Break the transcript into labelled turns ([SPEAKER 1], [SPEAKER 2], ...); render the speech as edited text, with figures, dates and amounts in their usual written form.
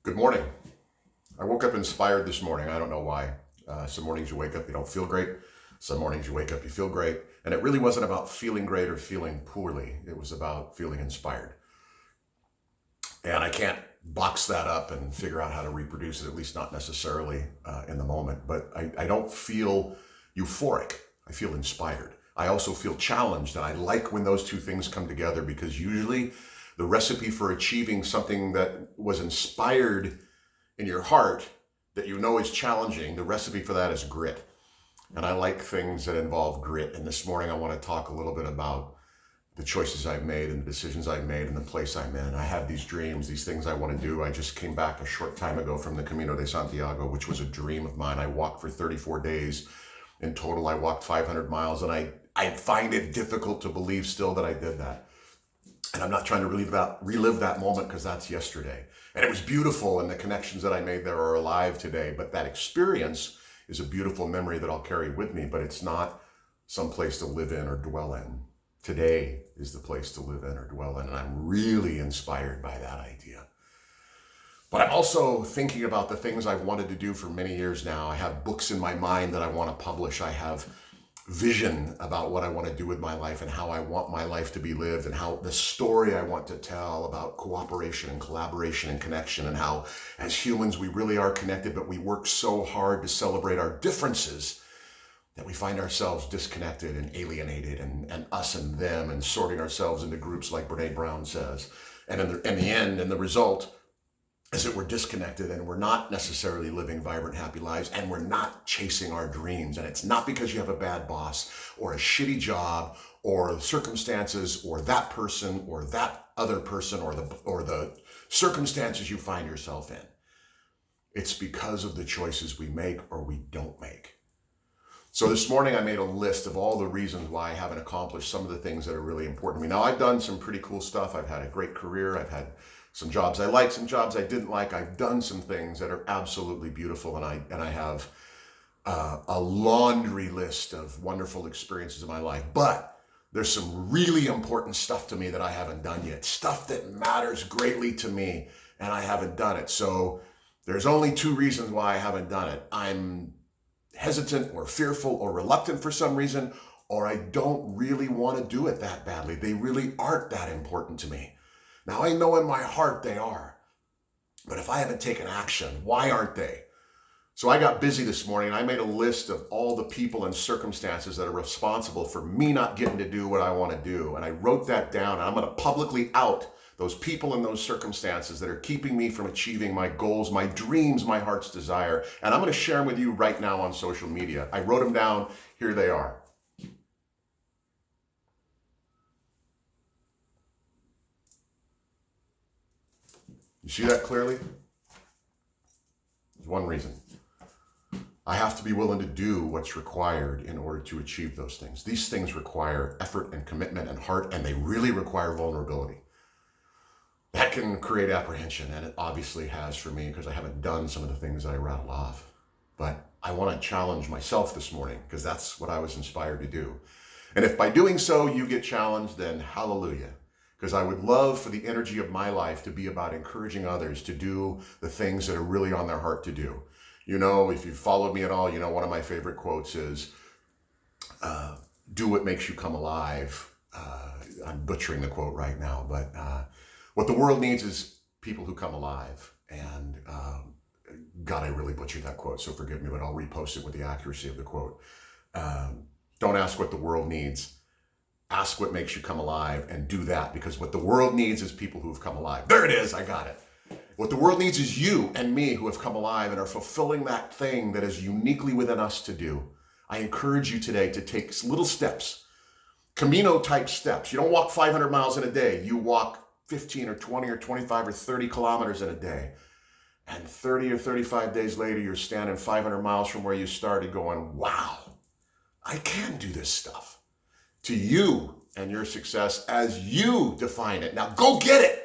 [SPEAKER 1] Good morning. I woke up inspired this morning. I don't know why. Some mornings you wake up, you don't feel great. Some mornings you wake up, you feel great. And it really wasn't about feeling great or feeling poorly. It was about feeling inspired. And I can't box that up and figure out how to reproduce it, at least not necessarily in the moment. But I don't feel euphoric. I feel inspired. I also feel challenged. And I like when those two things come together because usually the recipe for achieving something that was inspired in your heart that you know is challenging, the recipe for that is grit. And I like things that involve grit. And this morning I want to talk a little bit about the choices I've made and the decisions I've made and the place I'm in. I have these dreams, these things I want to do. I just came back a short time ago from the Camino de Santiago, which was a dream of mine. I walked for 34 days. In total, I walked 500 miles, and I find it difficult to believe still that I did that. And I'm not trying to relive that moment because that's yesterday. And it was beautiful, and the connections that I made there are alive today. But that experience is a beautiful memory that I'll carry with me, but it's not some place to live in or dwell in. Today is the place to live in or dwell in, and I'm really inspired by that idea. But I'm also thinking about the things I've wanted to do for many years now. I have books in my mind that I want to publish. I have vision about what I want to do with my life and how I want my life to be lived and how the story I want to tell about cooperation and collaboration and connection and how as humans we really are connected, but we work so hard to celebrate our differences that we find ourselves disconnected and alienated and us and them and sorting ourselves into groups like Brene Brown says. And in the end, and the result is that we're disconnected and we're not necessarily living vibrant, happy lives, and we're not chasing our dreams. And it's not because you have a bad boss or a shitty job or the circumstances or that person or that other person or the circumstances you find yourself in. It's because of the choices we make or we don't make. So this morning I made a list of all the reasons why I haven't accomplished some of the things that are really important to me. Now I've done some pretty cool stuff. I've had a great career. I've had some jobs I liked, some jobs I didn't like. I've done some things that are absolutely beautiful, and I have a laundry list of wonderful experiences in my life. But there's some really important stuff to me that I haven't done yet, stuff that matters greatly to me, and I haven't done it. So there's only two reasons why I haven't done it. I'm hesitant or fearful or reluctant for some reason, or I don't really want to do it that badly. They really aren't that important to me. Now, I know in my heart they are, but if I haven't taken action, why aren't they? So I got busy this morning and I made a list of all the people and circumstances that are responsible for me not getting to do what I want to do. And I wrote that down, and I'm going to publicly out those people and those circumstances that are keeping me from achieving my goals, my dreams, my heart's desire. And I'm going to share them with you right now on social media. I wrote them down. Here they are. You see that clearly? There's one reason. I have to be willing to do what's required in order to achieve those things. These things require effort and commitment and heart, and they really require vulnerability. That can create apprehension, and it obviously has for me because I haven't done some of the things that I rattle off. But I want to challenge myself this morning because that's what I was inspired to do. And if by doing so you get challenged, then hallelujah. Because I would love for the energy of my life to be about encouraging others to do the things that are really on their heart to do. You know, if you've followed me at all, you know one of my favorite quotes is, do what makes you come alive. I'm butchering the quote right now, but what the world needs is people who come alive. And God, I really butchered that quote, so forgive me, but I'll repost it with the accuracy of the quote. Don't ask what the world needs. Ask what makes you come alive and do that, because what the world needs is people who have come alive. There it is. I got it. What the world needs is you and me who have come alive and are fulfilling that thing that is uniquely within us to do. I encourage you today to take little steps, Camino type steps. You don't walk 500 miles in a day. You walk 15 or 20 or 25 or 30 kilometers in a day. And 30 or 35 days later, you're standing 500 miles from where you started going, wow, I can do this stuff. To you and your success as you define it. Now go get it.